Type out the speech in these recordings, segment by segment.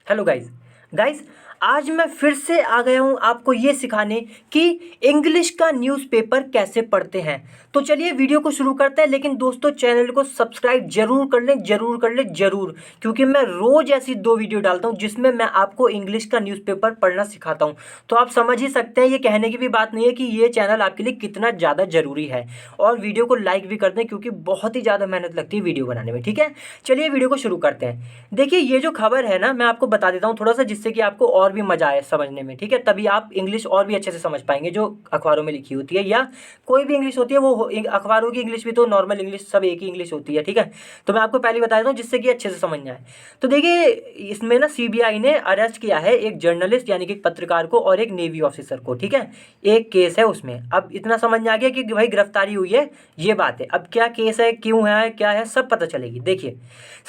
Hello guys. Guys, आज मैं फिर से आ गया हूँ आपको ये सिखाने कि इंग्लिश का न्यूज़पेपर कैसे पढ़ते हैं। तो चलिए वीडियो को शुरू करते हैं, लेकिन दोस्तों चैनल को सब्सक्राइब जरूर कर लें, जरूर कर लें, जरूर, क्योंकि मैं रोज़ ऐसी 2 वीडियो डालता हूँ जिसमें मैं आपको इंग्लिश का न्यूज़पेपर पढ़ना सिखाता हूँ। तो आप समझ ही सकते हैं, ये कहने की भी बात नहीं है कि ये चैनल आपके लिए कितना ज़्यादा ज़रूरी है। और वीडियो को लाइक भी कर दें, क्योंकि बहुत ही ज़्यादा मेहनत लगती है वीडियो बनाने में। ठीक है, चलिए वीडियो को शुरू करते हैं। देखिए, ये जो खबर है ना, मैं आपको बता देता हूँ थोड़ा सा, जिससे कि आपको और भी मजा आए समझने में। ठीक है, तभी आप इंग्लिश और भी अच्छे से समझ पाएंगे जो अखबारों में लिखी होती है, या कोई भी इंग्लिश होती है। अखबारों की इंग्लिश भी तो नॉर्मल इंग्लिश सब एक ही इंग्लिश होती है। ठीक है, तो मैं आपको पहले बता देता हूँ जिससे कि अच्छे से समझ में आए। तो देखिए, इसमें ना सीबीआई ने अरेस्ट किया है एक जर्नलिस्ट यानी कि एक पत्रकार को और एक नेवी ऑफिसर को। ठीक है, एक केस है उसमें। अब इतना समझ में आ गया कि भाई गिरफ्तारी हुई है, ये बात है। अब क्या केस है, क्यों है, क्या है, सब पता चलेगी। देखिए,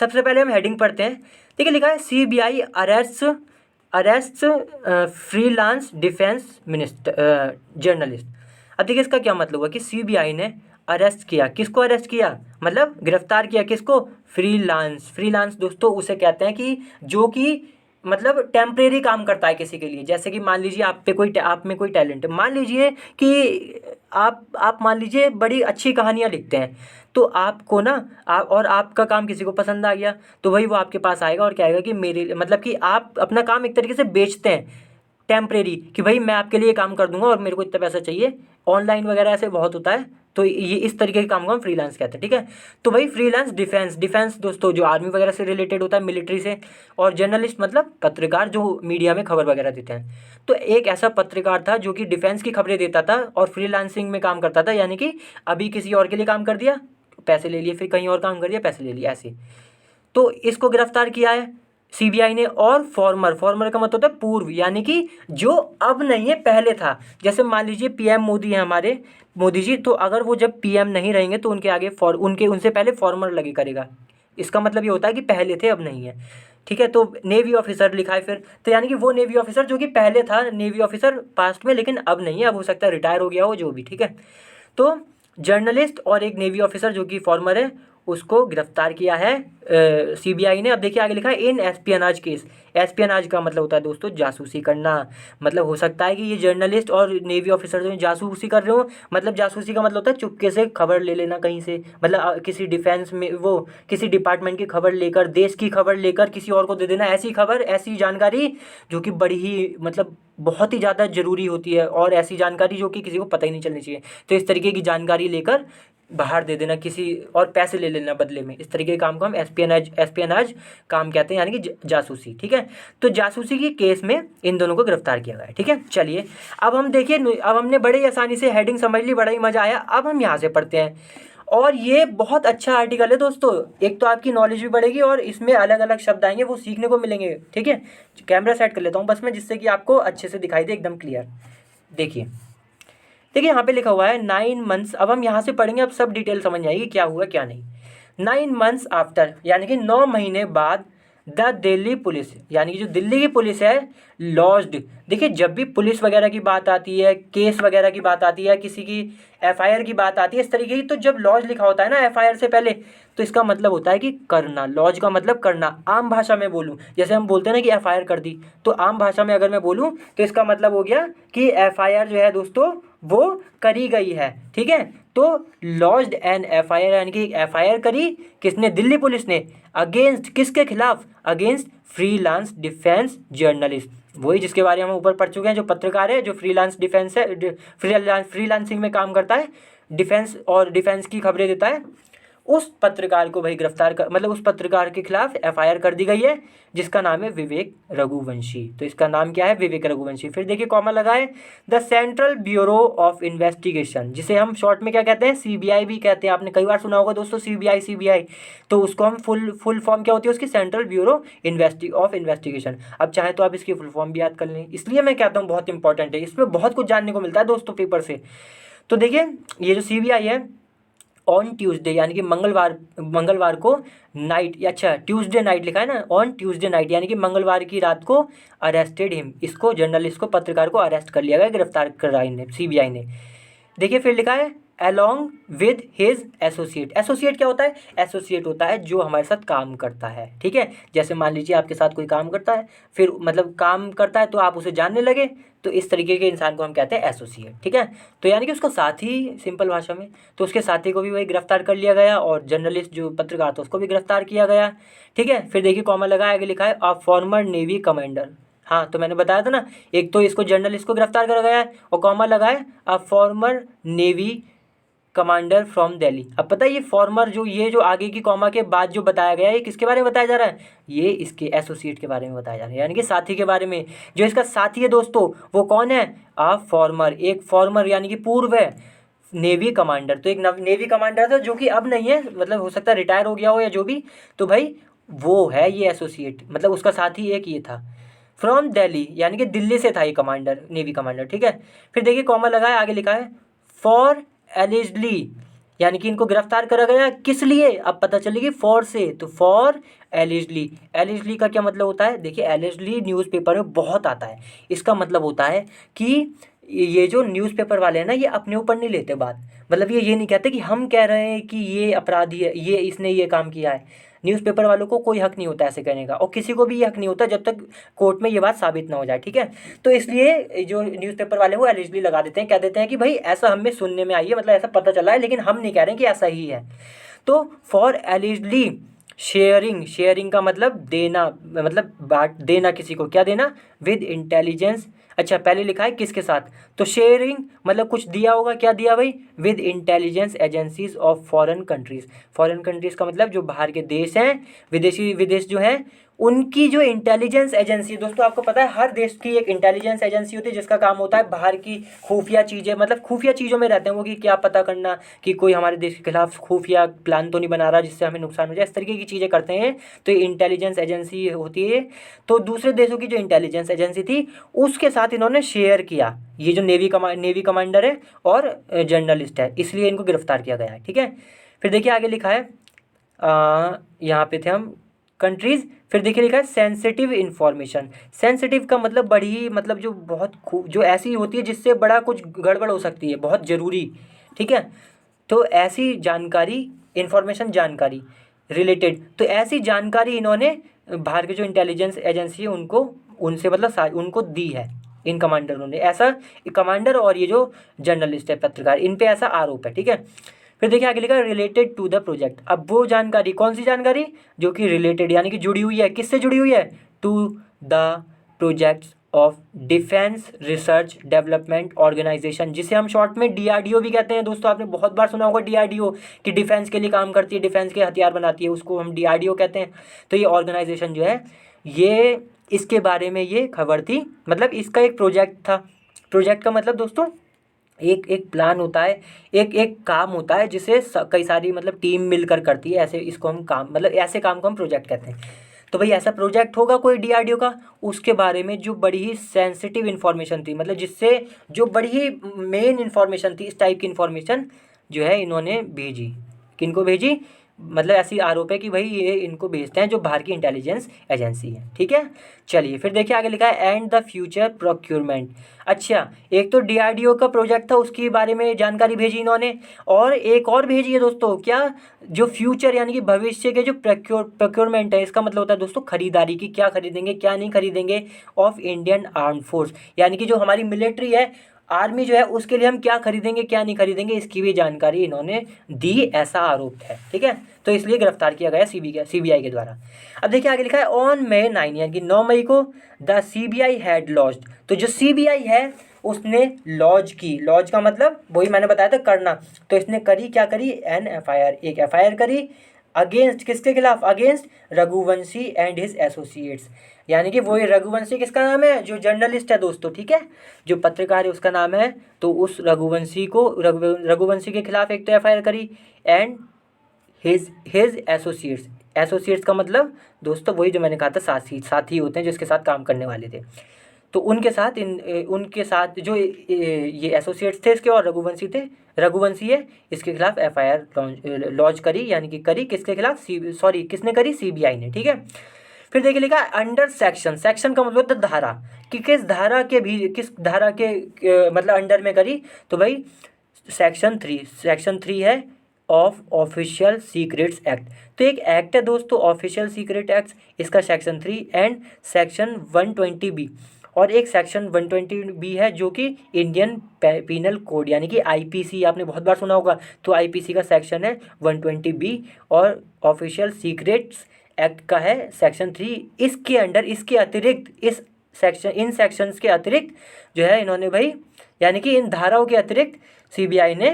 सबसे पहले हम हेडिंग पढ़ते हैं। देखिए, लिखा है CBI arrest freelance defence minister journalist. अब देखिए, इसका क्या मतलब हुआ कि सीबीआई ने अरेस्ट किया। किसको अरेस्ट किया? मतलब गिरफ्तार किया किसको? फ्रीलांस। फ्रीलांस दोस्तों उसे कहते हैं कि जो कि मतलब टेम्परेरी काम करता है किसी के लिए। जैसे कि मान लीजिए आप में कोई टैलेंट है। मान लीजिए कि आप मान लीजिए बड़ी अच्छी कहानियाँ लिखते हैं, तो आपको ना और आपका काम किसी को पसंद आ गया, तो वही वो आपके पास आएगा और कहेगा कि मेरे मतलब कि आप अपना काम एक तरीके से बेचते हैं टेम्परेरी, कि भाई मैं आपके लिए काम कर दूंगा और मेरे को इतना पैसा चाहिए। ऑनलाइन वगैरह ऐसे बहुत होता है। तो ये इस तरीके के काम को हम फ्रीलांस कहते हैं। ठीक है, तो भाई फ्रीलांस डिफेंस दोस्तों जो आर्मी वगैरह से रिलेटेड होता है, मिलिट्री से। और जर्नलिस्ट मतलब पत्रकार जो मीडिया में खबर वगैरह देते हैं। तो एक ऐसा पत्रकार था जो कि डिफेंस की खबरें देता था और फ्रीलांसिंग में काम करता था, यानी कि अभी किसी और के लिए काम कर दिया, पैसे ले लिए, फिर कहीं और काम कर दिया, पैसे ले लिए, ऐसे। तो इसको गिरफ्तार किया है सीबीआई ने। और फॉर्मर का मतलब होता है पूर्व, यानी कि जो अब नहीं है, पहले था। जैसे मान लीजिए पीएम मोदी है हमारे, मोदी जी, तो अगर वो जब पीएम नहीं रहेंगे तो उनके आगे उनसे पहले फॉर्मर लगे करेगा। इसका मतलब ये होता है कि पहले थे, अब नहीं है। ठीक है, तो नेवी ऑफिसर लिखा है फिर, तो यानी कि वो नेवी ऑफिसर जो कि पहले था नेवी ऑफिसर पास्ट में, लेकिन अब नहीं है, अब हो सकता है रिटायर हो गया हो, जो भी। ठीक है, तो जर्नलिस्ट और एक नेवी ऑफिसर जो कि फॉर्मर है, उसको गिरफ्तार किया है सीबीआई ने। अब देखिए आगे लिखा है इन एस्पियनाज केस। एस्पियनाज का मतलब होता है दोस्तों जासूसी करना। मतलब हो सकता है कि ये जर्नलिस्ट और नेवी ऑफिसर जो जासूसी कर रहे हो। मतलब जासूसी का मतलब होता है चुपके से खबर ले लेना कहीं से, मतलब किसी डिफेंस में वो किसी डिपार्टमेंट की खबर लेकर, देश की खबर लेकर किसी और को दे देना। ऐसी खबर, ऐसी जानकारी जो कि बड़ी ही मतलब बहुत ही ज़्यादा ज़रूरी होती है, और ऐसी जानकारी जो कि किसी को पता ही नहीं चलनी चाहिए। तो इस तरीके की जानकारी लेकर बाहर दे देना किसी, और पैसे ले लेना बदले में। इस तरीके के काम को हम एस्पियनाज काम कहते हैं, यानी कि जासूसी। ठीक है, तो जासूसी की केस में इन दोनों को गिरफ्तार किया गया है। ठीक है, चलिए अब हम देखिए, अब हमने बड़े आसानी से हेडिंग समझ ली, बड़ा ही मज़ा आया। अब हम यहाँ से पढ़ते हैं। और ये बहुत अच्छा आर्टिकल है दोस्तों। एक तो आपकी नॉलेज भी बढ़ेगी और इसमें अलग अलग शब्द आएंगे, वो सीखने को मिलेंगे। ठीक है, कैमरा सेट कर लेता हूँ बस मैं, जिससे कि आपको अच्छे से दिखाई दे, एकदम क्लियर। देखिए, देखिए यहाँ पे लिखा हुआ है 9 मंथ्स। अब हम यहाँ से पढ़ेंगे, अब सब डिटेल समझ आएगी क्या हुआ क्या नहीं। 9 मंथ्स आफ्टर, यानी कि 9 महीने बाद, द दिल्ली पुलिस, यानी कि जो दिल्ली की पुलिस है, लॉज्ड। देखिए, जब भी पुलिस वगैरह की बात आती है, केस वगैरह की बात आती है, किसी की एफआईआर की बात आती है इस तरीके की, तो जब लॉज लिखा होता है ना एफआईआर से पहले, तो इसका मतलब होता है कि करना। लॉज का मतलब करना। आम भाषा में बोलूँ, जैसे हम बोलते हैं ना कि एफआईआर कर दी, तो आम भाषा में अगर मैं बोलूँ तो इसका मतलब हो गया कि एफआईआर जो है दोस्तों वो करी गई है। ठीक है, तो लॉज्ड एन एफआईआर, यानी कि एफआईआर करी किसने? दिल्ली पुलिस ने। अगेंस्ट, किसके खिलाफ? अगेंस्ट फ्रीलांस डिफेंस जर्नलिस्ट, वही जिसके बारे में हम ऊपर पढ़ चुके हैं, जो पत्रकार है, जो फ्रीलांस डिफेंस है, फ्रीलांसिंग में काम करता है, डिफेंस और डिफेंस की खबरें देता है। उस पत्रकार को भाई गिरफ्तार कर, मतलब उस पत्रकार के खिलाफ एफआईआर कर दी गई है, जिसका नाम है विवेक रघुवंशी। तो इसका नाम क्या है? विवेक रघुवंशी। फिर देखिए कॉमा लगा है, the central bureau of investigation, जिसे हम शॉर्ट में क्या कहते हैं? सीबीआई भी कहते हैं। आपने कई बार सुना होगा दोस्तों सीबीआई। तो उसको हम फुल फॉर्म क्या होती है उसकी? Central bureau of investigation. अब चाहे तो आप इसकी फुल फॉर्म भी याद कर लें, इसलिए मैं कहता हूँ बहुत इंपॉर्टेंट है, इसमें बहुत कुछ जानने को मिलता है दोस्तों पेपर से। तो देखिए, ये जो सीबीआई है, ऑन ट्यूसडे, यानी कि मंगलवार को नाइट, अच्छा ट्यूसडे नाइट लिखा है ना, ऑन ट्यूसडे नाइट, यानी कि मंगलवार की रात को अरेस्टेड हिम, इसको जर्नलिस्ट को, पत्रकार को अरेस्ट कर लिया गया, गिरफ्तार करा इन्हें सीबीआई ने। देखिए फिर लिखा है along with his associate। Associate क्या होता है? एसोसिएट होता है जो हमारे साथ काम करता है, ठीक है। जैसे मान लीजिए आपके साथ कोई काम करता है, फिर मतलब काम करता है तो आप उसे जानने लगे, तो इस तरीके के इंसान को हम कहते हैं एसोसिएट, ठीक है। तो यानी कि उसका साथी, सिंपल भाषा में, तो उसके साथी को भी वही गिरफ्तार कर लिया गया और जर्नलिस्ट जो पत्रकार था उसको भी गिरफ्तार किया गया, ठीक है। फिर देखिए कॉमा लगा, आगे लिखा है अ फॉर्मर नेवी कमांडर। हाँ, तो मैंने बताया था ना, एक तो इसको जर्नलिस्ट को गिरफ्तार करा गया है और कॉमा लगा है a former navy commander from Delhi. अब पता है ये फॉर्मर, जो ये जो आगे की कॉमा के बाद जो बताया गया है, ये किसके बारे में बताया जा रहा है? ये इसके एसोसिएट के बारे में बताया जा रहा है, यानी कि साथी के बारे में। जो इसका साथी है दोस्तों वो कौन है? अ फॉर्मर, एक फॉर्मर यानी कि पूर्व है नेवी कमांडर। तो एक नेवी कमांडर था जो कि अब नहीं है, मतलब हो सकता है रिटायर हो गया हो या जो भी, तो भाई वो है ये एसोसिएट, मतलब उसका साथी एक ये था। फ्रॉम दिल्ली यानी कि दिल्ली से था ये कमांडर, नेवी कमांडर, ठीक है। फिर देखिए कॉमा लगा है, आगे लिखा है फॉर एलिजली, यानी कि इनको गिरफ्तार करा गया किस लिए? अब पता चलेगी फॉर से, तो फॉर एलिजली। एलिजली का क्या मतलब होता है? देखिए एलिजली न्यूज़पेपर में बहुत आता है। इसका मतलब होता है कि ये जो न्यूज़पेपर वाले हैं ना, ये अपने ऊपर नहीं लेते बात। मतलब ये नहीं कहते कि हम कह रहे हैं कि ये अपराधी है, ये इसने ये काम किया है। न्यूज़पेपर वालों को कोई हक नहीं होता ऐसे कहने का, और किसी को भी ये हक नहीं होता जब तक कोर्ट में ये बात साबित ना हो जाए, ठीक है। तो इसलिए जो न्यूज़पेपर वाले वो एलिजिबली लगा देते हैं, कह देते हैं कि भाई ऐसा हमें सुनने में आई है, मतलब ऐसा पता चला है, लेकिन हम नहीं कह रहे हैं कि ऐसा ही है। तो फॉर एलिजिबली शेयरिंग, शेयरिंग का मतलब देना, मतलब बांट देना, किसी को क्या देना? With intelligence. अच्छा पहले लिखा है किसके साथ, तो शेयरिंग मतलब कुछ दिया होगा, क्या दिया भाई? With intelligence agencies of foreign countries. Foreign countries का मतलब जो बाहर के देश हैं, विदेश जो हैं, उनकी जो इंटेलिजेंस एजेंसी, दोस्तों आपको पता है हर देश की एक इंटेलिजेंस एजेंसी होती है जिसका काम होता है बाहर की खुफिया चीज़ें, मतलब खुफिया चीज़ों में रहते हैं वो, कि क्या पता करना कि कोई हमारे देश के खिलाफ खुफिया प्लान तो नहीं बना रहा जिससे हमें नुकसान हो जाए, इस तरीके की चीज़ें करते हैं। तो ये इंटेलिजेंस एजेंसी होती है। तो दूसरे देशों की जो इंटेलिजेंस एजेंसी थी उसके साथ इन्होंने शेयर किया, ये जो नेवी कमांडर है और जर्नलिस्ट है, इसलिए इनको गिरफ्तार किया गया है, ठीक है। फिर देखिए आगे लिखा है, यहाँ पे थे हम कंट्रीज़। फिर देखिए लिखा है सेंसिटिव इन्फॉर्मेशन। सेंसिटिव का मतलब बड़ी, मतलब जो बहुत जो ऐसी होती है जिससे बड़ा कुछ गड़बड़ हो सकती है, बहुत ज़रूरी, ठीक है। तो ऐसी जानकारी, इन्फॉर्मेशन जानकारी रिलेटेड, तो ऐसी जानकारी इन्होंने बाहर के जो इंटेलिजेंस एजेंसी है उनको, उनसे मतलब उनको दी है इन कमांडरों ने। ऐसा कमांडर और ये जो जर्नलिस्ट है, पत्रकार, इन पे ऐसा आरोप है, ठीक है। फिर देखिए आगे लिखा है रिलेटेड टू द प्रोजेक्ट। अब वो जानकारी, कौन सी जानकारी? जो कि रिलेटेड यानी कि जुड़ी हुई है, किससे जुड़ी हुई है? To the projects of defence research development organisation, जिसे हम शॉर्ट में डीआरडीओ भी कहते हैं। दोस्तों आपने बहुत बार सुना होगा डीआरडीओ, कि डिफेंस के लिए काम करती है, डिफेंस के हथियार बनाती है, उसको हम डीआरडीओ कहते हैं। तो ये ऑर्गेनाइजेशन जो है, ये इसके बारे में ये खबर थी, मतलब इसका एक प्रोजेक्ट था। प्रोजेक्ट का मतलब दोस्तों एक एक प्लान होता है, एक एक काम होता है जिसे कई सारी मतलब टीम मिलकर करती है, ऐसे इसको हम काम, मतलब ऐसे काम को हम प्रोजेक्ट कहते हैं। तो भाई ऐसा प्रोजेक्ट होगा कोई डीआरडीओ का, उसके बारे में जो बड़ी ही सेंसिटिव इन्फॉर्मेशन थी, मतलब जिससे जो बड़ी ही मेन इन्फॉर्मेशन थी, इस टाइप की इन्फॉर्मेशन जो है इन्होंने भेजी। किनको भेजी? मतलब ऐसी आरोप है कि भाई ये इनको भेजते हैं जो बाहर की इंटेलिजेंस एजेंसी है, ठीक है। चलिए फिर देखिए आगे लिखा है एंड द फ्यूचर प्रोक्योरमेंट। अच्छा, एक तो डीआरडीओ का प्रोजेक्ट था उसके बारे में जानकारी भेजी इन्होंने, और एक और भेजी है दोस्तों, क्या? जो फ्यूचर यानी कि भविष्य के जो प्रोक्योरमेंट है, इसका मतलब होता है दोस्तों खरीदारी की, क्या खरीदेंगे क्या नहीं खरीदेंगे, ऑफ इंडियन आर्म फोर्स, यानी कि जो हमारी मिलिट्री है, आर्मी जो है, उसके लिए हम क्या खरीदेंगे क्या नहीं खरीदेंगे, इसकी भी जानकारी इन्होंने दी, ऐसा आरोप है, ठीक है। तो इसलिए गिरफ्तार किया गया सीबीआई के द्वारा। अब देखिए आगे लिखा है ऑन May 9 यानी कि 9 मई को द सीबीआई हैड लॉन्च्ड। तो जो सीबीआई है उसने लॉन्च की, लॉन्च का मतलब वही मैंने बताया था करना, तो इसने करी, क्या करी? एन एफआईआर, एक एफआईआर करी अगेंस्ट, किसके खिलाफ? Against Raghuvanshi and his associates, यानी कि वही रघुवंशी किसका नाम है? जो जर्नलिस्ट है दोस्तों, ठीक है, जो पत्रकार है उसका नाम है। तो उस रघुवंशी को, रघुवंशी के खिलाफ एक तो एफआईआर करी, एंड हिज एसोसिएट्स। एसोसिएट्स का मतलब दोस्तों वही जो मैंने कहा था, साथी होते हैं जिसके साथ काम करने वाले थे। तो उनके साथ उनके साथ जो ये एसोसिएट्स थे इसके, और रघुवंशी है, इसके खिलाफ एफआईआर लॉन्च करी, यानी कि करी किसके खिलाफ? किसने करी? सीबीआई ने, ठीक है। फिर देखिए लिखा अंडर सेक्शन, सेक्शन का मतलब होता है धारा, कि किस धारा के मतलब अंडर में करी, तो भाई सेक्शन 3 है ऑफ ऑफिशियल सीक्रेट्स एक्ट। तो एक एक्ट है दोस्तों ऑफिशियल सीक्रेट एक्ट, इसका सेक्शन 3 एंड सेक्शन 120B, और एक सेक्शन 120B है जो कि इंडियन पीनल कोड यानी कि आईपीसी, आपने बहुत बार सुना होगा, तो आईपीसी का सेक्शन है 120B, और ऑफिशियल सीक्रेट्स एक्ट का है सेक्शन 3। इसके अंडर, इसके अतिरिक्त, इन सेक्शंस के अतिरिक्त जो है इन्होंने भाई, यानी कि इन धाराओं के अतिरिक्त सीबीआई ने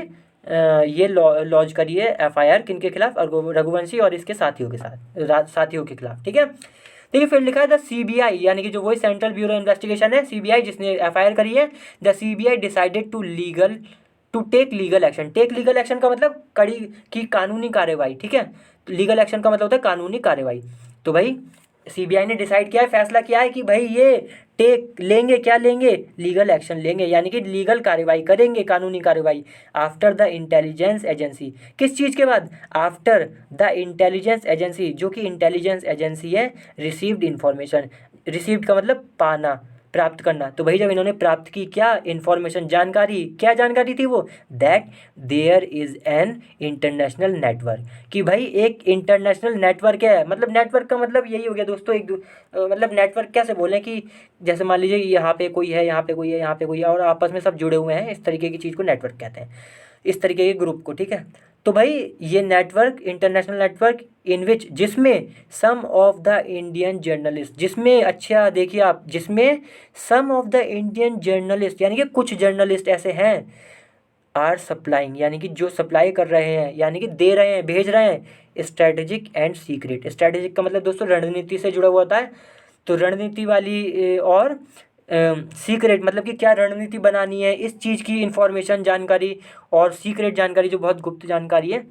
ये लॉन्च करी है एफआईआर किनके खिलाफ, रघुवंशी और इसके साथियों के खिलाफ। ठीक है, देखिए फिर लिखा है द सीबीआई, यानी कि जो वही सेंट्रल ब्यूरो इन्वेस्टिगेशन है सीबीआई जिसने एफआईआर करी है, the CBI decided to take legal action. Take legal action का मतलब कड़ी की कानूनी कार्रवाई। ठीक है, लीगल एक्शन का मतलब होता है कानूनी कार्रवाई। तो भाई सीबीआई ने डिसाइड किया है, फैसला किया है कि भाई ये टेक लेंगे, क्या लेंगे, लीगल एक्शन लेंगे, यानी कि लीगल कार्रवाई करेंगे, कानूनी कार्रवाई। आफ्टर द इंटेलिजेंस एजेंसी, किस चीज़ के बाद, आफ्टर द इंटेलिजेंस एजेंसी, जो कि इंटेलिजेंस एजेंसी है, रिसीव्ड इन्फॉर्मेशन, रिसीव्ड का मतलब पाना, प्राप्त करना। तो भाई जब इन्होंने प्राप्त की क्या इन्फॉर्मेशन, जानकारी, क्या जानकारी थी वो, that there is an international network, कि भाई एक इंटरनेशनल नेटवर्क है। मतलब नेटवर्क का मतलब यही हो गया दोस्तों, मतलब नेटवर्क कैसे बोलें कि जैसे मान लीजिए यहाँ पे कोई है, यहाँ पे कोई है, यहाँ पे कोई है, और आपस में सब जुड़े हुए हैं, इस तरीके की चीज़ को नेटवर्क कहते हैं, इस तरीके के ग्रुप को। ठीक है, तो भाई ये नेटवर्क, इंटरनेशनल नेटवर्क इन विच, जिसमें सम ऑफ द इंडियन जर्नलिस्ट, जिसमें, अच्छा देखिए आप, जिसमें सम ऑफ द इंडियन जर्नलिस्ट, यानी कि कुछ जर्नलिस्ट ऐसे हैं, आर सप्लाइंग, यानी कि जो सप्लाई कर रहे हैं, यानी कि दे रहे हैं, भेज रहे हैं, स्ट्रेटेजिक एंड सीक्रेट। स्ट्रेटेजिक का मतलब दोस्तों रणनीति से जुड़ा हुआ होता है, तो रणनीति वाली, और सीक्रेट मतलब कि क्या रणनीति बनानी है, इस चीज़ की इंफॉर्मेशन, जानकारी, और सीक्रेट जानकारी जो बहुत गुप्त जानकारी है,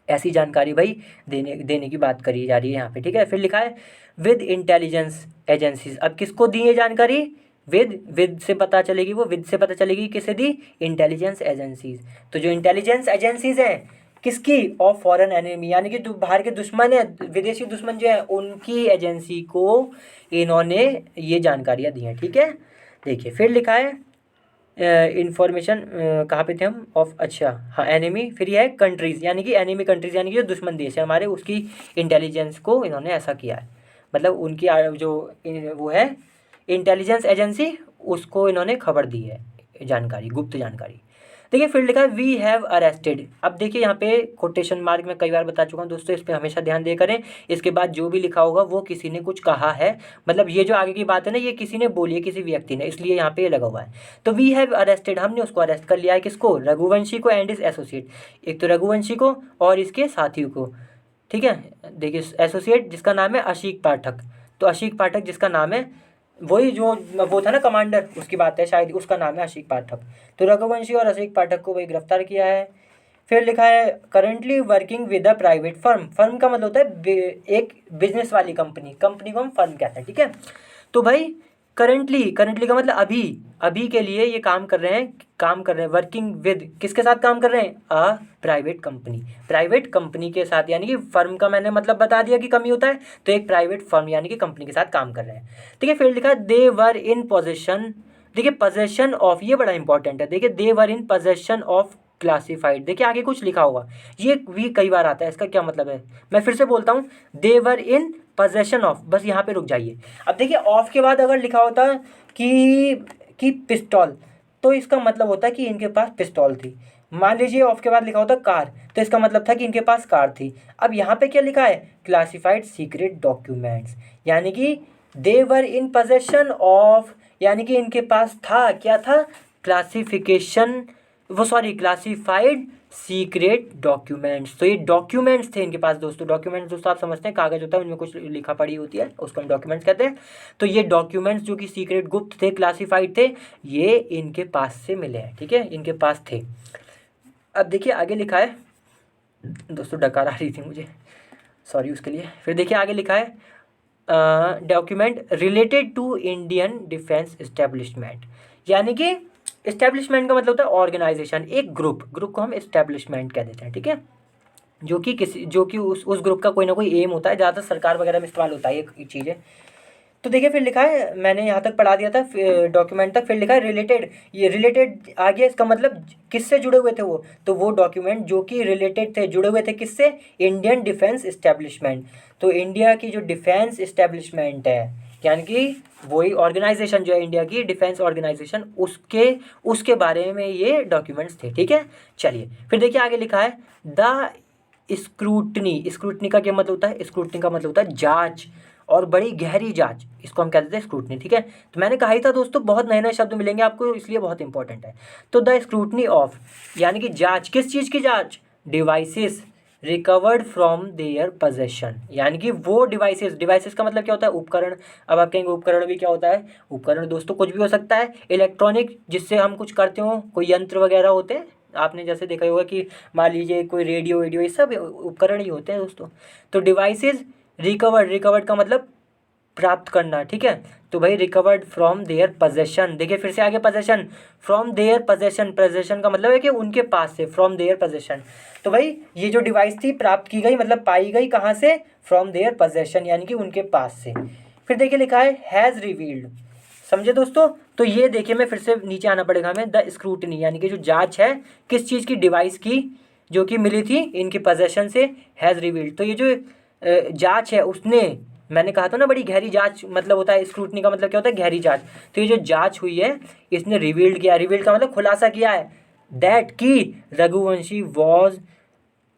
ऐसी जानकारी भाई देने की बात करी जा रही है यहाँ पे। ठीक है, फिर लिखा है विद इंटेलिजेंस एजेंसीज। अब किसको दी है जानकारी, विद से पता चलेगी, वो विद से पता चलेगी, किसे दी, इंटेलिजेंस एजेंसीज। तो जो इंटेलिजेंस एजेंसीज हैं किसकी, ऑफ फॉरेन एनिमी, यानी कि बाहर के दुश्मन है, विदेशी दुश्मन जो है, उनकी एजेंसी को इन्होंने ये जानकारियाँ दी हैं। ठीक है, देखिए फिर लिखा है इंफॉर्मेशन, कहाँ पे थे हम, ऑफ, अच्छा हाँ एनिमी, फिर ये है कंट्रीज़, यानी कि एनिमी कंट्रीज़, यानी कि जो दुश्मन देश है हमारे, उसकी इंटेलिजेंस को इन्होंने ऐसा किया है, मतलब उनकी जो वो है इंटेलिजेंस एजेंसी, उसको इन्होंने खबर दी है, जानकारी, गुप्त जानकारी। देखिए फिर लिखा है वी हैव अरेस्टेड। अब देखिए यहाँ पे कोटेशन मार्क में कई बार बता चुका हूँ दोस्तों, इस पर हमेशा ध्यान दे करें। इसके बाद जो भी लिखा होगा वो किसी ने कुछ कहा है, मतलब ये जो आगे की बात है ना, ये किसी ने बोली है, किसी व्यक्ति ने, इसलिए यहाँ पे ये लगा हुआ है। तो वी हैव अरेस्टेड, हमने उसको अरेस्ट कर लिया है, किसको, रघुवंशी को एंड इज एसोसिएट, एक तो रघुवंशी को और इसके साथियों को। ठीक है, देखिए एसोसिएट जिसका नाम है अशीक पाठक, तो अशीक पाठक जिसका नाम है, वही जो वो था ना कमांडर, उसकी बात है शायद, उसका नाम है अशीक पाठक। तो रघुवंशी और अशीक पाठक को वही गिरफ्तार किया है। फिर लिखा है currently working with a private firm. Firm का मतलब होता है एक बिजनेस वाली कंपनी, कंपनी को हम फर्म कहते हैं। ठीक है, तो भाई करंटली का मतलब अभी के लिए ये काम कर रहे हैं, वर्किंग विद, किसके साथ काम कर रहे हैं, अ प्राइवेट कंपनी के साथ, यानी कि फर्म का मैंने मतलब बता दिया कि कमी होता है, तो एक प्राइवेट फर्म यानी कि कंपनी के साथ काम कर रहे हैं। ठीक है, फिर लिखा दे वर इन पोजेशन, देखिए पोजेशन ऑफ, ये बड़ा इंपॉर्टेंट है, देखिए दे वर इन पोजेशन ऑफ क्लासिफाइड। देखिए आगे कुछ लिखा होगा, ये भी कई बार आता है, इसका क्या मतलब है, मैं फिर से बोलता हूँ, दे वर इन पोजेशन ऑफ, बस यहाँ पे रुक जाइए। अब देखिए ऑफ के बाद अगर लिखा होता कि पिस्तौल, तो इसका मतलब होता है कि इनके पास पिस्तौल थी। मान लीजिए ऑफ के बाद लिखा होता कार, तो इसका मतलब था कि इनके पास कार थी। अब यहाँ पे क्या लिखा है, क्लासिफाइड सीक्रेट डॉक्यूमेंट्स, यानी कि दे वर इन पोजेशन ऑफ, यानी कि इनके पास था, क्या था, क्लासिफाइड सीक्रेट डॉक्यूमेंट्स। तो ये डॉक्यूमेंट्स थे इनके पास दोस्तों। डॉक्यूमेंट्स दोस्तों आप समझते हैं, कागज होता है उनमें कुछ लिखा पड़ी होती है, उसको हम डॉक्यूमेंट्स कहते हैं। तो ये डॉक्यूमेंट्स जो कि सीक्रेट, गुप्त थे, क्लासिफाइड थे, ये इनके पास से मिले हैं। ठीक है, इनके पास थे। अब देखिए आगे लिखा है दोस्तों, डकार आ रही थी मुझे, सॉरी उसके लिए। फिर देखिए आगे लिखा है document related to Indian defence establishment, यानी कि इस्टेब्लिशमेंट का मतलब होता है ऑर्गेनाइजेशन, एक ग्रुप को हम इस्टेब्लिशमेंट कह देते हैं। ठीक है, जो कि उस ग्रुप का कोई ना कोई एम होता है, ज़्यादातर सरकार वगैरह में इस्तेमाल होता है ये चीज़ें। तो देखिए फिर लिखा है, मैंने यहाँ तक पढ़ा दिया था डॉक्यूमेंट तक, फिर लिखा है रिलेटेड। ये रिलेटेड आ गया, इसका मतलब किससे जुड़े हुए थे वो, तो वो डॉक्यूमेंट जो कि रिलेटेड थे, जुड़े हुए थे किससे, इंडियन डिफेंस इस्टेब्लिशमेंट। तो इंडिया की जो डिफेंस इस्टेब्लिशमेंट है, यानी कि वही ऑर्गेनाइजेशन जो है इंडिया की डिफेंस ऑर्गेनाइजेशन, उसके बारे में ये डॉक्यूमेंट्स थे। ठीक है, चलिए फिर देखिए आगे लिखा है द स्क्रूटनी। स्क्रूटनी का क्या मतलब होता है, स्क्रूटनी का मतलब होता है जांच और बड़ी गहरी जांच, इसको हम कहते हैं स्क्रूटनी। ठीक है, तो मैंने कहा ही था दोस्तों बहुत नए नए शब्द मिलेंगे आपको, इसलिए बहुत इंपॉर्टेंट है। तो द स्क्रूटनी ऑफ, यानी कि जांच, किस चीज़ की जांच, devices recovered from there possession, यानी कि वो डिवाइसेस का मतलब क्या होता है, उपकरण। अब आप कहेंगे उपकरण भी क्या होता है, उपकरण दोस्तों कुछ भी हो सकता है, इलेक्ट्रॉनिक जिससे हम कुछ करते हो, कोई यंत्र वगैरह होते हैं, आपने जैसे देखा ही होगा कि मान लीजिए कोई रेडियो वेडियो, ये सब उपकरण ही होते हैं दोस्तों। तो डिवाइसेस रिकवर्ड का मतलब प्राप्त करना। ठीक है, तो भाई रिकवर्ड फ्रॉम देयर पोजेशन, देखिए फिर से आगे possession, from there possession, possession का मतलब है कि उनके पास से, फ्रॉम देयर पोजेशन। तो भाई ये जो डिवाइस थी प्राप्त की गई, मतलब पाई गई कहाँ से, फ्रॉम देयर पोजेशन, यानी कि उनके पास से। फिर देखिए लिखा है हैज़ रिवील्ड, समझे दोस्तों। तो ये देखिए, मैं फिर से नीचे आना पड़ेगा हमें, द स्क्रूटनी, यानी कि जो जांच है किस चीज़ की, डिवाइस की, जो कि मिली थी इनके पोजेशन से, हैज़ रिवील्ड। तो ये जो जांच है उसने, मैंने कहा था ना बड़ी गहरी जांच मतलब होता है, स्क्रूटनी का मतलब क्या होता है, गहरी जांच। तो ये जो जांच हुई है इसने रिवील्ड किया, रिवील्ड का मतलब खुलासा किया है, दैट की रघुवंशी वॉज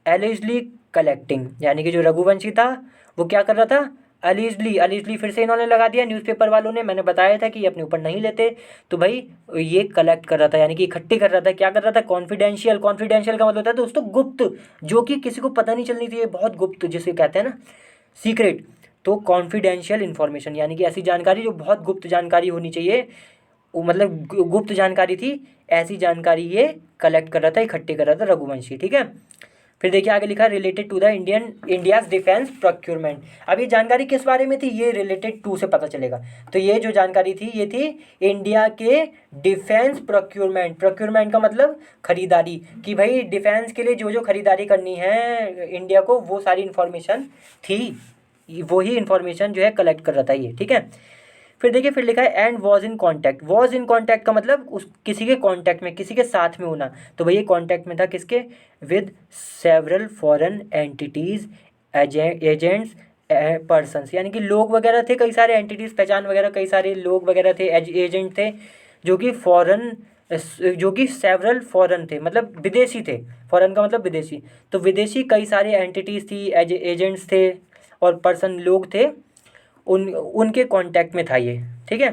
एलिजली कलेक्टिंग, यानी कि जो रघुवंशी था वो क्या कर रहा था, अलीजली फिर से इन्होंने लगा दिया न्यूज़पेपर वालों ने, मैंने बताया था कि ये अपने ऊपर नहीं लेते। तो भाई ये कलेक्ट कर रहा था, यानी कि इकट्ठी कर रहा था, क्या कर रहा था, कॉन्फिडेंशियल। कॉन्फिडेंशियल का मतलब होता है दोस्तों गुप्त, जो कि किसी को पता नहीं चलनी चाहिए, बहुत गुप्त जिसे कहते हैं ना, सीक्रेट। तो कॉन्फिडेंशियल इन्फॉर्मेशन, यानी कि ऐसी जानकारी जो बहुत गुप्त जानकारी होनी चाहिए, वो मतलब गुप्त जानकारी थी, ऐसी जानकारी ये कलेक्ट कर रहा था, इकट्ठी कर रहा था रघुवंशी। ठीक है, फिर देखिए आगे लिखा related to the India's defence procurement. अब ये जानकारी किस बारे में थी, ये रिलेटेड टू से पता चलेगा। तो ये जो जानकारी थी ये थी इंडिया के डिफेंस प्रोक्योरमेंट। प्रोक्योरमेंट का मतलब खरीदारी, कि भाई डिफेंस के लिए जो जो खरीदारी करनी है इंडिया को, वो सारी इन्फॉर्मेशन थी, वही इन्फॉर्मेशन जो है कलेक्ट कर रहा था ये। ठीक है, फिर देखिए फिर लिखा है and was in contact. Was in contact का मतलब उस किसी के कॉन्टैक्ट में, किसी के साथ में होना। तो भैया कॉन्टैक्ट में था किसके, with several foreign entities, agents, persons, यानी कि लोग वगैरह थे, कई सारे एंटिटीज़, पहचान वगैरह, कई सारे लोग वगैरह थे, एजेंट थे, जो कि फॉरेन, जो कि सेवरल फॉरेन थे, मतलब विदेशी थे, फॉरेन का मतलब विदेशी। तो विदेशी कई सारे एंटिटीज़ थी, एजेंट्स थे और पर्सन लोग थे, उनके कांटेक्ट में था ये। ठीक है,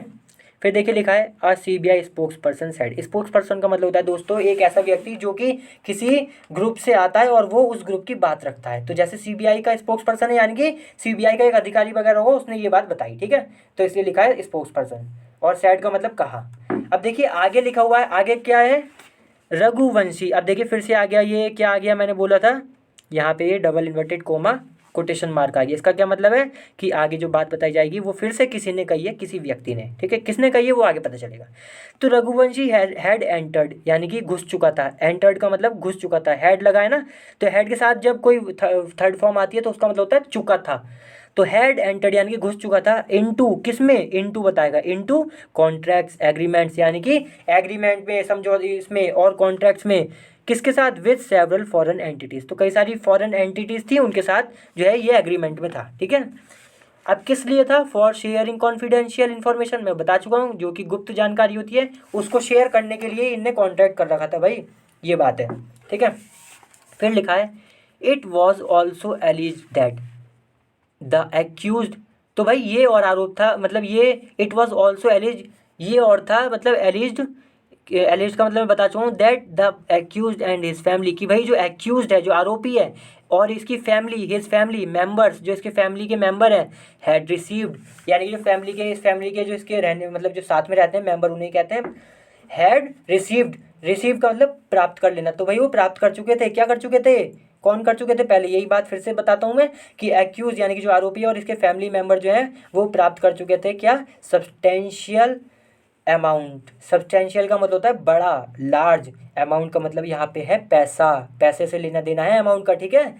फिर देखिए लिखा है अ CBI spokes person said. Spokes person का मतलब होता है दोस्तों एक ऐसा व्यक्ति जो कि किसी ग्रुप से आता है और वो उस ग्रुप की बात रखता है। तो जैसे सीबीआई का स्पोक्स पर्सन है, यानी कि सीबीआई का एक अधिकारी वगैरह हो, उसने ये बात बताई। ठीक है, तो इसलिए लिखा है स्पोक्स पर्सन। और सेड का मतलब कहा। अब देखिए आगे लिखा हुआ है, आगे क्या है, रघुवंशी। अब देखिए फिर से आ गया, ये क्या आ गया, मैंने बोला था यहाँ पे ये double inverted comma quotation mark आ गया। इसका क्या मतलब है कि आगे जो बात बताई जाएगी वो फिर से किसी ने कही है, किसी व्यक्ति ने। ठीक है, किसने कही है वो आगे पता चलेगा। तो रघुवंशी हैड एंटर्ड, यानी कि घुस चुका था। एंटर्ड का मतलब घुस चुका था, हैड लगा है ना, तो हैड के साथ जब कोई थर्ड फॉर्म आती है तो उसका मतलब होता है चुका था। तो हैड एंटर्ड यानी कि घुस चुका था, इनटू किसमें, इनटू बताएगा, इनटू कॉन्ट्रैक्ट्स एग्रीमेंट्स, यानी कि एग्रीमेंट में, समझो इसमें, और कॉन्ट्रैक्ट्स में, किसके साथ, विद सेवरल फॉरेन एंटिटीज़। तो कई सारी फॉरेन एंटिटीज़ थी, उनके साथ जो है ये एग्रीमेंट में था। ठीक है, अब किस लिए था, फॉर शेयरिंग कॉन्फिडेंशियल इन्फॉर्मेशन, मैं बता चुका हूँ, जो कि गुप्त जानकारी होती है उसको शेयर करने के लिए इनने कॉन्ट्रैक्ट कर रखा था भाई, ये बात है। ठीक है, फिर लिखा है it was also alleged that the accused. तो भाई ये और आरोप था, मतलब ये इट वॉज ऑल्सो एलिज, ये और था मतलब एलिज्ड। एलिज्ड का मतलब मैं बता चुका हूँ, that the accused and his family, कि भाई जो एक्यूज है, जो आरोपी है, और इसकी फैमिली, हिज फैमिली मेंबर्स, जो इसके फैमिली के मेंबर हैं, हैड रिसीव्ड, यानी कि जो फैमिली के, इस फैमिली के जो इसके रहने, मतलब जो साथ में रहते हैं मेंबर, उन्हें कहते हैं हैड रिसीव्ड। रिसीव का मतलब प्राप्त कर लेना। तो भाई वो प्राप्त कर चुके थे, क्या कर चुके थे, कौन कर चुके थे, पहले यही बात फिर से बताता हूँ मैं, कि एक्यूज यानी कि जो आरोपी है और इसके फैमिली मेंबर जो हैं वो प्राप्त कर चुके थे क्या, सब्सटेंशियल अमाउंट। सब्सटेंशियल का मतलब होता है बड़ा, लार्ज। अमाउंट का मतलब यहाँ पे है पैसा, पैसे से लेना देना है अमाउंट का। ठीक है,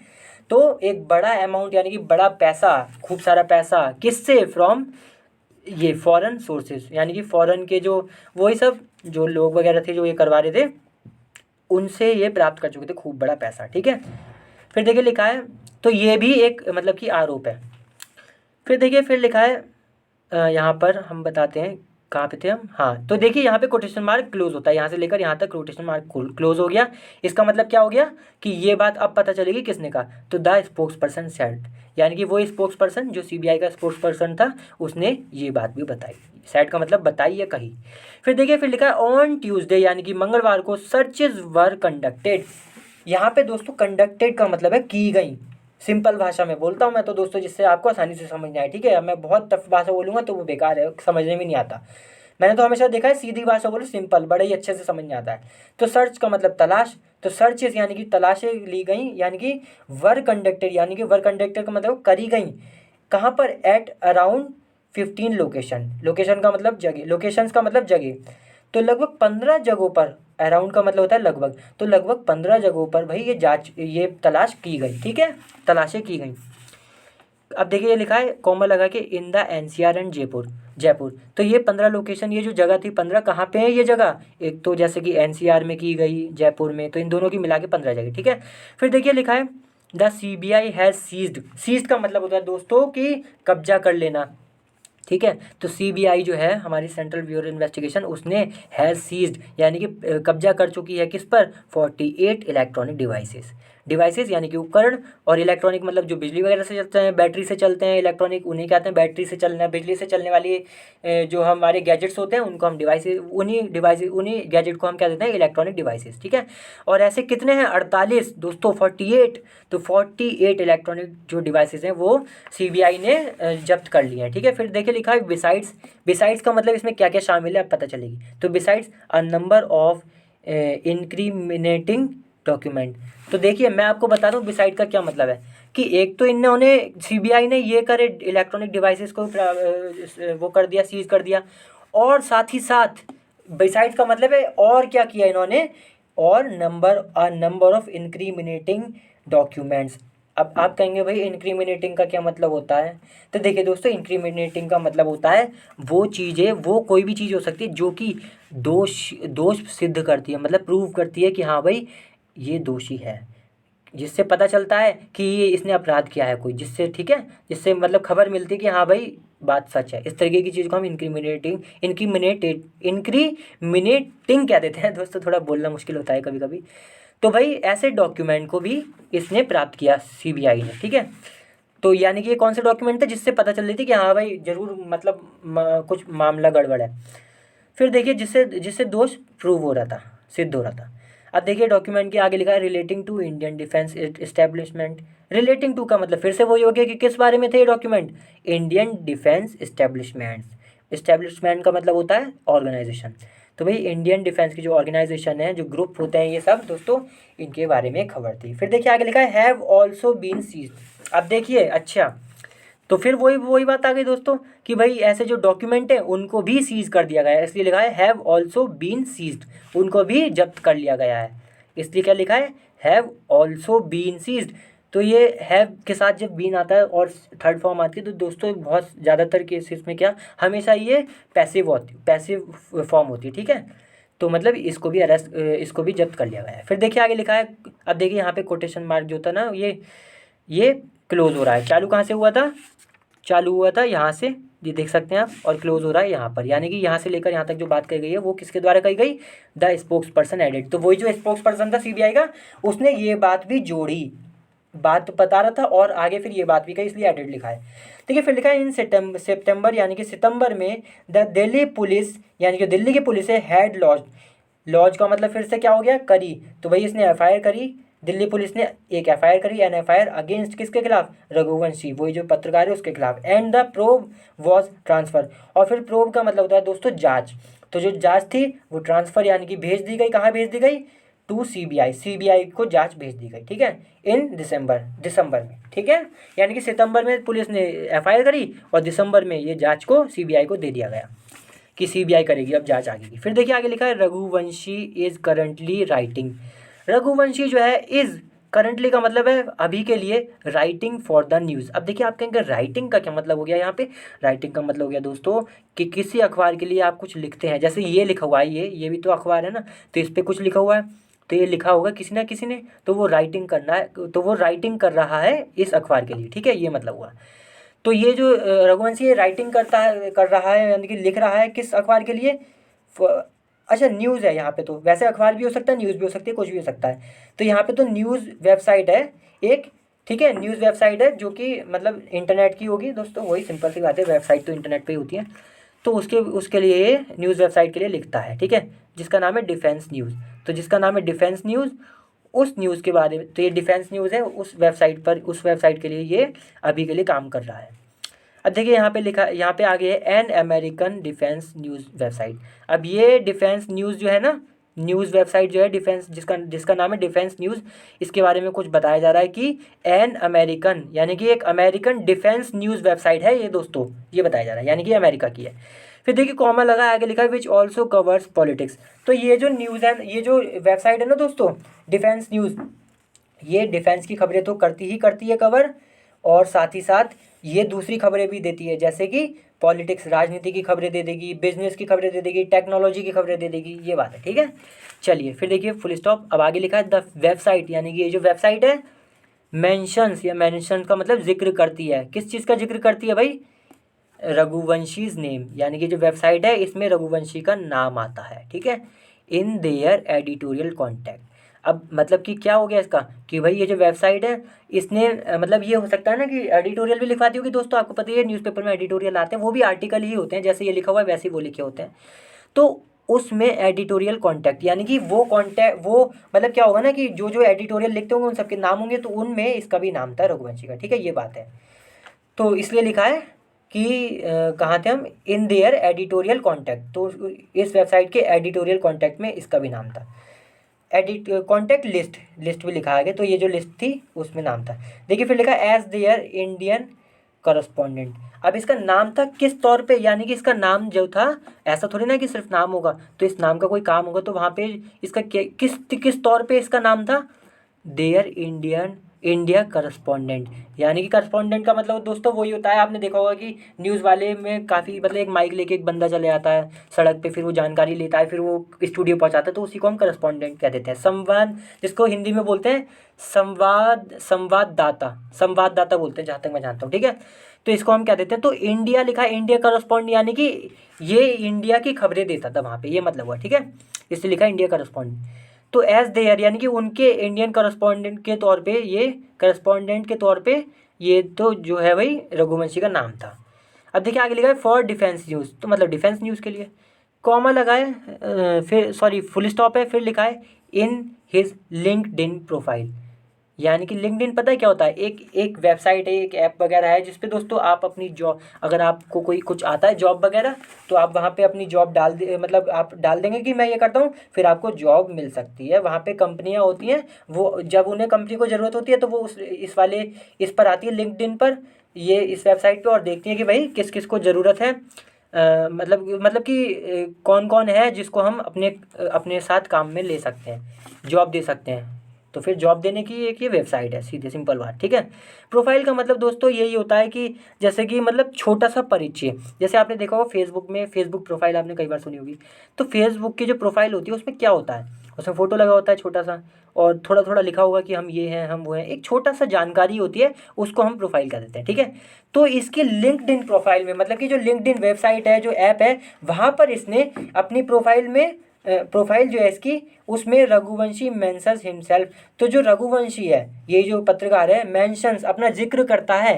तो एक बड़ा अमाउंट यानी कि बड़ा पैसा, खूब सारा पैसा, किससे, फ्रॉम ये फॉरेन सोर्सेज यानी कि फॉरेन के जो वही सब जो लोग वगैरह थे जो ये करवा रहे थे उनसे ये प्राप्त कर चुके थे खूब बड़ा पैसा, ठीक है। फिर देखिए लिखा है, तो ये भी एक मतलब कि आरोप है। फिर देखिए फिर लिखा है यहाँ पर हम बताते हैं कहाँ पे थे हम, हाँ। तो देखिए यहाँ पे कोटेशन मार्क क्लोज होता है, यहाँ से लेकर यहाँ तक कोटेशन मार्क क्लोज हो गया। इसका मतलब क्या हो गया कि ये बात अब पता चलेगी किसने कहा, तो द स्पोक्स पर्सन सेड, यानी कि वो स्पोक्स पर्सन जो सीबीआई का स्पोक्स पर्सन था उसने ये बात भी बताई। सेड का मतलब बताई या कही। फिर देखिए फिर लिखा है ऑन ट्यूसडे यानी कि मंगलवार को सर्चेज वर कंडक्टेड। यहाँ पे दोस्तों कंडक्टेड का मतलब है की गई। सिंपल भाषा में बोलता हूँ मैं तो दोस्तों जिससे आपको आसानी से समझ में आए, ठीक है। अब मैं बहुत टफ भाषा बोलूँगा तो वो बेकार है, समझने में नहीं आता। मैंने तो हमेशा देखा है सीधी भाषा बोलो सिंपल, बड़े ही अच्छे से समझ में आता है। तो सर्च का मतलब तलाश, तो सर्चेस यानी कि तलाशें ली गई, यानी कि वर कंडक्टेड यानी कि वर कंडक्टेड का मतलब करी गई कहाँ पर, एट अराउंड 15 लोकेशन। लोकेशन का मतलब जगह, लोकेशंस का मतलब जगह। तो लगभग 15 जगहों पर, अराउंड का मतलब होता है लगभग, तो लगभग 15 जगहों पर भाई ये तलाश की गई, ठीक है, तलाशें की गई। अब देखिए ये लिखा है कॉमा लगा के in the NCR and Jaipur, Jaipur. तो ये 15 लोकेशन, ये जो जगह थी 15 कहाँ पे है ये जगह, एक तो जैसे कि एनसीआर में की गई, जयपुर में, तो इन दोनों की मिला के 15 जगह, ठीक है। फिर देखिए लिखा है the CBI has seized. Seized का मतलब होता है दोस्तों कि कब्जा कर लेना, ठीक है। तो सीबीआई जो है हमारी सेंट्रल ब्यूरो इन्वेस्टिगेशन, उसने हैज़ सीज्ड यानी कि कब्जा कर चुकी है किस पर, 48 इलेक्ट्रॉनिक डिवाइसेस यानी कि उपकरण। और इलेक्ट्रॉनिक मतलब जो बिजली वगैरह से चलते हैं, बैटरी से चलते हैं, इलेक्ट्रॉनिक उन्हीं कहते हैं, बैटरी से चलना, बिजली से चलने वाली जो हमारे गैजेट्स होते हैं उनको हम उन्हीं गैजेट को हम क्या देते हैं, इलेक्ट्रॉनिक डिवाइसेस, ठीक है। और ऐसे कितने हैं, 48 दोस्तों, 48। तो 48 इलेक्ट्रॉनिक जो डिवाइसेस हैं वो सीबीआई ने जब्त कर लिए हैं, ठीक है। फिर देखिए लिखा है बिसाइड्स। बिसाइड्स का मतलब इसमें क्या क्या शामिल है अब पता चलेगी। तो besides a number of incriminating document. तो देखिए मैं आपको बता दूं बिसाइड का क्या मतलब है, कि एक तो इन्होंने सीबीआई ने ये करे इलेक्ट्रॉनिक डिवाइसेस को वो कर दिया, सीज कर दिया, और साथ ही साथ बिसाइड का मतलब है और क्या किया इन्होंने, और नंबर ऑफ इंक्रीमिनेटिंग डॉक्यूमेंट्स। अब आप कहेंगे भाई इंक्रीमिनेटिंग का क्या मतलब होता है, तो देखिए दोस्तों इंक्रीमिनेटिंग का मतलब होता है वो चीज़ें, वो कोई भी चीज़ हो सकती है जो कि दोष सिद्ध करती है, मतलब प्रूव करती है कि हाँ भाई ये दोषी है, जिससे पता चलता है कि ये इसने अपराध किया है कोई, जिससे, ठीक है, जिससे मतलब खबर मिलती है कि हाँ भाई बात सच है। इस तरीके की चीज़ को हम इंक्रीमिनेटिंग क्या देते हैं दोस्तों, थोड़ा बोलना मुश्किल होता है कभी कभी। तो भाई ऐसे डॉक्यूमेंट को भी इसने प्राप्त किया सीबीआई ने, ठीक है। तो यानी कि ये कौन से डॉक्यूमेंट थे जिससे पता चल रही थी कि हाँ भाई ज़रूर मतलब कुछ मामला गड़बड़ है। फिर देखिए जिससे जिससे दोष प्रूव हो रहा था, सिद्ध हो रहा था। अब देखिए डॉक्यूमेंट के आगे लिखा है relating to Indian defence establishment. Relating to का मतलब फिर से वही हो गया कि किस बारे में थे ये document, Indian defence establishment. Establishment का मतलब होता है ऑर्गेनाइजेशन। तो भाई इंडियन डिफेंस की जो ऑर्गेनाइजेशन है, जो ग्रुप होते हैं, ये सब दोस्तों इनके बारे में खबर थी। फिर देखिए आगे लिखा है हैव ऑल्सो बीन सीज्ड। अब देखिए अच्छा, तो फिर वही वही बात आ गई दोस्तों कि भाई ऐसे जो डॉक्यूमेंट हैं उनको भी सीज कर दिया गया है, इसलिए लिखा है हैव ऑल्सो बीन सीज्ड, उनको भी जब्त कर लिया गया है, इसलिए क्या लिखा है, हैव ऑल्सो बीन सीज्ड। तो ये हैव के साथ जब बीन आता है और थर्ड फॉर्म आती है तो दोस्तों बहुत ज़्यादातर केसेस में क्या हमेशा ये पैसिव फॉर्म होती है, ठीक है। तो मतलब इसको भी जब्त कर लिया गया है। फिर देखिए आगे लिखा है, अब देखिए यहाँ पे कोटेशन मार्क जो था ना ये क्लोज हो रहा है, चालू कहाँ से हुआ था, चालू हुआ था यहाँ से, ये देख सकते हैं आप, और क्लोज हो रहा है यहाँ पर, यानी कि यहाँ से लेकर यहाँ तक जो बात कही गई है वो किसके द्वारा कही गई, द स्पोक्स पर्सन एडेड। तो वही जो स्पोक्स पर्सन था सीबीआई का, उसने ये बात भी जोड़ी, बात बता रहा था और आगे फिर ये बात भी कही, इसलिए एडेड लिखा है। देखिए फिर लिखा है इन सितंबर यानी कि सितंबर में द दिल्ली पुलिस यानी कि दिल्ली की पुलिस है हैड लॉज का मतलब फिर से क्या हो गया, करी। तो वही इसने एफआईआर करी, दिल्ली पुलिस ने एक एफआईआर करी, एन एफआईआर अगेंस्ट किसके खिलाफ, रघुवंशी, वही जो पत्रकार है उसके खिलाफ। And the probe was transfer, और फिर प्रोब का मतलब होता है दोस्तों जांच। तो जो जांच थी वो ट्रांसफर यानी कि भेज दी गई, कहाँ भेज दी गई, टू सीबीआई को जांच भेज दी गई, ठीक है, इन दिसंबर में, ठीक है। यानी कि सितंबर में पुलिस ने एफआईआर करी और दिसंबर में ये जांच को सीबीआई को दे दिया गया कि सीबीआई करेगी अब जांच आगे की। फिर देखिए आगे लिखा है Raghuvanshi is currently writing. Raghuvanshi जो है इज करंटली का मतलब है अभी के लिए, राइटिंग फॉर द न्यूज़। अब देखिए आप कहेंगे राइटिंग का क्या मतलब हो गया यहाँ पे। राइटिंग का मतलब हो गया दोस्तों कि किसी अखबार के लिए आप कुछ लिखते हैं, जैसे ये लिखा हुआ है, ये भी तो अखबार है ना, तो इस पर कुछ लिखा हुआ है, तो ये लिखा होगा किसी ना किसी ने, तो वो राइटिंग करना है, तो वो राइटिंग कर रहा है इस अखबार के लिए, ठीक है, ये मतलब हुआ। तो ये जो रघुवंशी राइटिंग करता है, कर रहा है, यानी कि लिख रहा है किस अखबार के लिए। अच्छा न्यूज़ है यहाँ पे, तो वैसे अखबार भी हो सकता है, न्यूज़ भी हो सकती है, कुछ भी हो सकता है। तो यहाँ पे तो न्यूज़ वेबसाइट है एक, ठीक है, न्यूज़ वेबसाइट है जो कि मतलब इंटरनेट की होगी दोस्तों, वही सिंपल सी बात है, वेबसाइट तो इंटरनेट पे ही होती है। तो उसके उसके लिए ये न्यूज़ वेबसाइट के लिए लिखता है, ठीक है, जिसका नाम है डिफेंस न्यूज़। तो जिसका नाम है डिफेंस न्यूज़, उस न्यूज़ के बारे में, तो ये डिफेंस न्यूज़ है, उस वेबसाइट पर, उस वेबसाइट के लिए ये अभी के लिए काम कर रहा है। अब देखिए यहाँ पे लिखा, यहाँ पे आगे है an American defence news website. अब ये डिफेंस न्यूज़ जो है ना, न्यूज़ वेबसाइट जो है डिफेंस, जिसका जिसका नाम है डिफेंस न्यूज़, इसके बारे में कुछ बताया जा रहा है कि एन अमेरिकन, यानी कि एक अमेरिकन डिफेंस न्यूज़ वेबसाइट है ये दोस्तों, ये बताया जा रहा है, यानी कि अमेरिका की है। फिर देखिए कॉमा लगा, आगे लिखा है विच ऑल्सो कवर्स पॉलिटिक्स। तो ये जो न्यूज़ है, ये जो वेबसाइट है ना दोस्तों डिफेंस न्यूज़, ये डिफेंस की खबरें तो करती है कवर, और साथ ही साथ ये दूसरी खबरें भी देती है, जैसे कि पॉलिटिक्स, राजनीति की खबरें दे देगी, बिजनेस की खबरें दे देगी, टेक्नोलॉजी की खबरें दे देगी, ये बात है, ठीक है। चलिए फिर देखिए फुल स्टॉप, अब आगे लिखा है द वेबसाइट, यानी कि ये जो वेबसाइट है मेंशंस, या मेंशन का मतलब जिक्र करती है, किस चीज़ का जिक्र करती है भाई, रघुवंशीज नेम, यानी कि जो वेबसाइट है इसमें रघुवंशी का नाम आता है, ठीक है, इन देयर एडिटोरियल कॉन्टेक्ट। अब मतलब कि क्या हो गया इसका, कि भाई ये जो वेबसाइट है इसने मतलब ये हो सकता है ना कि एडिटोरियल भी लिखवाती होगी दोस्तों, आपको पता ही है न्यूज़पेपर में एडिटोरियल आते हैं, वो भी आर्टिकल ही होते हैं, जैसे ये लिखा हुआ है वैसे ही वो लिखे होते हैं। तो उसमें एडिटोरियल कॉन्टैक्ट, यानी कि वो कॉन्टैक्ट, वो मतलब क्या होगा ना कि जो जो एडिटोरियल लिखते होंगे उन सबके नाम होंगे, तो उनमें इसका भी नाम था रघुवंशी का, ठीक है, ये बात है। तो इसलिए लिखा है कि कहाँ थे हम, इन देयर एडिटोरियल कॉन्टैक्ट, तो इस वेबसाइट के एडिटोरियल कॉन्टैक्ट में इसका भी नाम था। एडिट कॉन्टैक्ट लिस्ट, लिस्ट भी लिखा आगे, तो ये जो लिस्ट थी उसमें नाम था। देखिए फिर लिखा एज देयर इंडियन करस्पॉन्डेंट। अब इसका नाम था किस तौर पे, यानी कि इसका नाम जो था, ऐसा थोड़ी ना कि सिर्फ नाम होगा, तो इस नाम का कोई काम होगा, तो वहाँ पे इसका किस किस तौर पे इसका नाम था, देयर इंडिया करस्पॉन्डेंट। यानी कि करस्पॉन्डेंट का मतलब दोस्तों वही होता है, आपने देखा होगा कि न्यूज़ वाले में काफ़ी मतलब एक माइक लेके एक बंदा चले आता है सड़क पे, फिर वो जानकारी लेता है, फिर वो स्टूडियो पहुंचाता है, तो उसी को हम करस्पॉन्डेंट कह देते हैं। संवाद, जिसको हिंदी में बोलते हैं संवाददाता बोलते हैं, जहाँ तक मैं जानता हूँ, ठीक है, तो इसको हम क्या देते हैं, तो इंडिया लिखा है, इंडिया करस्पॉन्ड, यानी कि ये इंडिया की खबरें देता था वहाँ पे, ये मतलब हुआ, ठीक है, इसलिए लिखा है इंडिया करस्पॉन्ड। तो एज देयर, यानी कि उनके इंडियन करस्पॉन्डेंट के तौर पे, ये करस्पॉन्डेंट के तौर पे ये तो जो है भाई रघुवंशी का नाम था। अब देखिए आगे लिखा है फॉर डिफेंस न्यूज़, तो मतलब डिफेंस न्यूज़ के लिए, कॉमा लगाए, फिर सॉरी फुल स्टॉप है, फिर लिखा है इन हिज लिंक्डइन प्रोफाइल। यानी कि लिंक्डइन पता है क्या होता है, एक एक वेबसाइट है, एक ऐप वगैरह है, जिस पे दोस्तों आप अपनी जॉब, अगर आपको कोई कुछ आता है जॉब वगैरह, तो आप वहाँ पे अपनी जॉब डाल दे, मतलब आप डाल देंगे कि मैं ये करता हूँ, फिर आपको जॉब मिल सकती है। वहाँ पे कंपनियाँ होती हैं, वो जब उन्हें कंपनी को ज़रूरत होती है तो वो इस पर आती है लिंक्डइन पर, ये इस वेबसाइट पे, और देखती है कि भाई किस किस को ज़रूरत है, मतलब कि कौन कौन है जिसको हम अपने अपने साथ काम में ले सकते हैं, जॉब दे सकते हैं। तो फिर जॉब देने की एक ये वेबसाइट है, सीधे सिंपल बात, ठीक है। प्रोफाइल का मतलब दोस्तों यही होता है कि जैसे कि मतलब छोटा सा परिचय, जैसे आपने देखा होगा फेसबुक में, फेसबुक प्रोफाइल आपने कई बार सुनी होगी, तो फेसबुक की जो प्रोफाइल होती है उसमें क्या होता है, उसमें फ़ोटो लगा होता है छोटा सा, और थोड़ा थोड़ा लिखा होगा कि हम ये हैं, हम वो हैं, एक छोटा सा जानकारी होती है, उसको हम प्रोफाइल कर देते हैं, ठीक है। तो इसकी लिंक्डइन प्रोफाइल में, मतलब कि जो लिंक्डइन वेबसाइट है, जो ऐप है, वहाँ पर इसने अपनी प्रोफाइल में, प्रोफाइल जो है इसकी, उसमें रघुवंशी मेंशंस हिमसेल्फ। तो जो रघुवंशी है, ये जो पत्रकार है, मेंशंस अपना जिक्र करता है,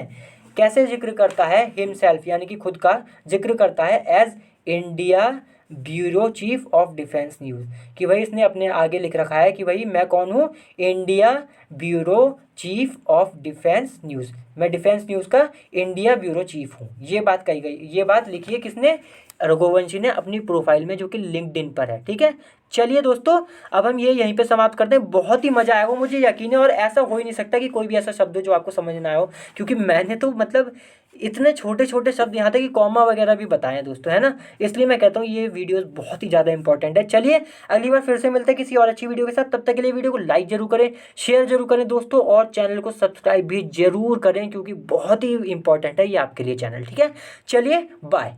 कैसे जिक्र करता है, हिमसेल्फ यानी कि खुद का जिक्र करता है, as India bureau chief of defence news, कि भाई इसने अपने आगे लिख रखा है कि भाई मैं कौन हूँ, India bureau chief of defence news, मैं डिफेंस न्यूज़ का इंडिया ब्यूरो चीफ हूँ, ये बात कही गई, ये बात लिखी है किसने, रघुवंशी ने अपनी प्रोफाइल में, जो कि लिंक्डइन पर है, ठीक है। चलिए दोस्तों, अब हम ये यहीं पे समाप्त करते हैं। बहुत ही मज़ा आया वो, मुझे यकीन है, और ऐसा हो ही नहीं सकता कि कोई भी ऐसा शब्द हो जो आपको समझ ना आया हो, क्योंकि मैंने तो मतलब इतने छोटे छोटे शब्द, यहाँ तक कि कॉमा वगैरह भी बताए हैं दोस्तों, है ना। इसलिए मैं कहता हूँ ये वीडियोस बहुत ही ज़्यादा इंपॉर्टेंट है। चलिए अगली बार फिर से मिलते हैं किसी और अच्छी वीडियो के साथ। तब तक के लिए वीडियो को लाइक जरूर करें, शेयर जरूर करें दोस्तों, और चैनल को सब्सक्राइब भी जरूर करें, क्योंकि बहुत ही इंपॉर्टेंट है ये आपके लिए चैनल। ठीक है, चलिए बाय।